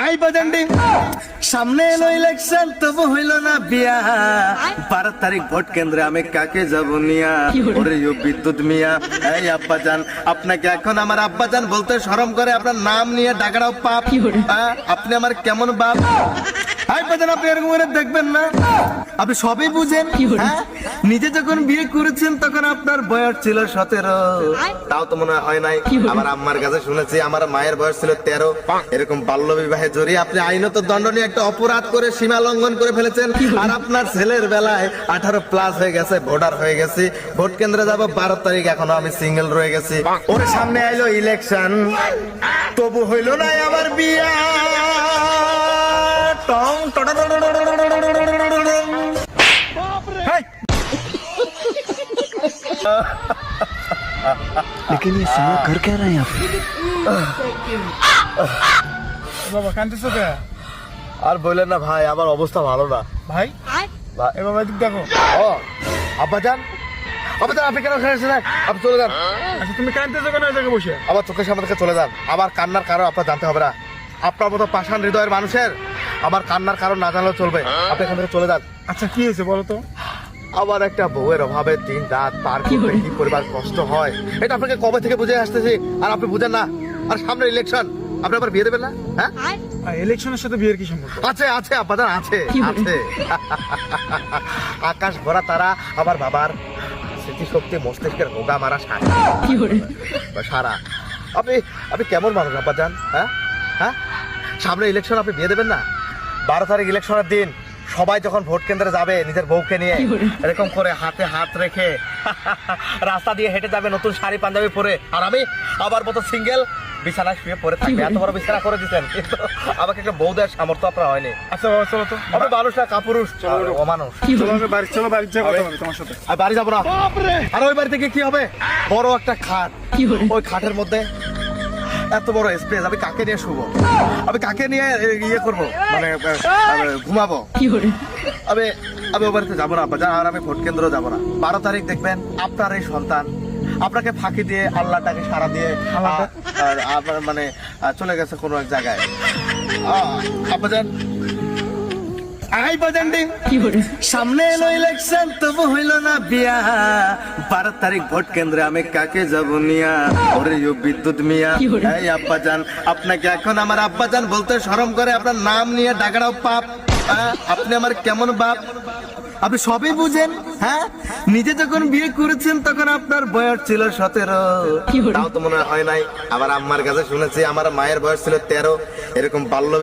I বাজান্ডি সামনে এলো election তবু হইল না বিয়া 12 তারিখ ভোট কেন্দ্রে আমি কাকে যাব নিয়া ওরে ইউ বিদ্যুৎ মিয়া এই আব্বাজান আপনাকে এখন আমার আব্বাজান বলতে শরম করে আপনার নাম নিয়ে ডাকাটাও পাপ আপনি আমার কেমন বাপ আই বাজান আপনি এরকম করে দেখবেন না আপনি সবই বুঝেন নিজে যখন বিয়ে করেছেন তখন আপনার বয়স ছিল 17 তাও তো মনে হয় নাই আমার আম্মার কাছে শুনেছি আমার মায়ের বয়স ছিল 13 এরকম বাল্য বিবাহে জড়িয়ে আপনি আইনত দণ্ডনীয় একটা অপরাধ করে সীমা লঙ্ঘন করে ফেলেছেন আর আপনার ছেলের বেলায় 18 প্লাস হয়ে গেছে ভোটার হয়ে গেছি ভোট কেন্দ্রে যাব 12 তারিখ এখনো আমি সিঙ্গেল রয়ে গেছি ওর সামনে আইলো ইলেকশন তবু হইল না আমার বিয়া টং টটা लेकिन ये साला कर क्या रहा है यहाँ पे? বাবা কান্দিছো কে? আর বললেন না ভাই আমার অবস্থা ভালো না ভাই এ বাবা এদিক দেখো। ও আব্বাজান আব্বাজান আপনি কেন খেয়েছেন আপনি চলে যান আচ্ছা তুমি কান্দিছো কেন এই জায়গায় বসে? আবার চোখের সামনে থেকে চলে যান আবার কান্নার কারণ আপনার জানতে হবে না আপনার মতো পাষাণ হৃদয়ের মানুষের আমার কান্নার কারণ না জানলেও চলবে আপনি এখান থেকে চলে যান আচ্ছা কি হয়েছে বলো তো? আবার একটা বউয়ের অভাবে দিন রাত পার করতে কি পরিবার কষ্ট হয় এটা আপনাকে কবে থেকে বুঝে আসতেছি আর আপনি বুঝেন না আর সামনে ইলেকশন আপনি আবার বিয়ে দেবেন না হ্যাঁ ইলেকশনের সাথে বিয়ের কি সম্পর্ক? আছে আছে আপাতত আছে আছে আকাশ ভরা তারা আমার বাবার স্মৃতিশক্তি মস্তিষ্কের রোগা মারা সারা আপনি আপনি কেমন মানুষ আব্বাজান হ্যাঁ হ্যাঁ সামনে ইলেকশন আপনি বিয়ে দেবেন না 12 তারিখ ইলেকশনের দিন সবাই যখন ভোট কেন্দ্রে যাবে নিজের বউকে নিয়ে এরকম করে হাতে হাত রেখে রাস্তা দিয়ে হেঁটে যাবে নতুন শাড়ি পাঞ্জাবি পরে আর আমি আবার মতো সিঙ্গেল বিছানায় শুয়ে পড়ে থাকবে এত বড় বিছানা করে দিচ্ছেন কিন্তু আমাকে একটা বউ দেওয়ার সামর্থ্য আপনার হয়নি আচ্ছা বাবা চলো তো। আমি মানুষ না কাপুরুষ অমানুষ চলো আমি বাড়ি চলো বাড়ি যাবো কথা বলি তোমার সাথে। আর বাড়ি যাবো না আর ওই বাড়ি থেকে কি হবে বড় একটা খাট ওই খাটের মধ্যে এত বড় স্পেস আমি কাকে নিয়ে শুবো আমি কাকে নিয়ে ইয়ে করবো মানে ঘুমাবো আমি আমি ওই বাড়িতে যাবো না আর আমি ভোট কেন্দ্র যাবো না 12 তারিখ দেখবেন আপনার এই সন্তান আপনাকে ফাঁকি দিয়ে আল্লাহটাকে সারা দিয়ে মানে চলে গেছে কোনো এক জায়গায় আব্বাজান আই বাজান্ডি সামনে এলো ইলেকশন তবু হইল না বিয়া 12 তারিখ ভোট কেন্দ্রে আমি কাকে যাব নিয়া ওরে ইউ বিদ্যুৎ মিয়া এই আব্বাজান আপনাকে এখন আমার আব্বাজান বলতে শরম করে আপনার নাম নিয়ে ডাকাটাও পাপ আপনি আমার কেমন বাপ আপনি সবই বুঝেন নিজে যখন বিয়ে করেছেন তখন আপনার বয়স ছিল 17 তাও তো মনে হয় নাই আমার আম্মার কাছে শুনেছি আমার মায়ের বয়স ছিল 13 এরকম বাল্য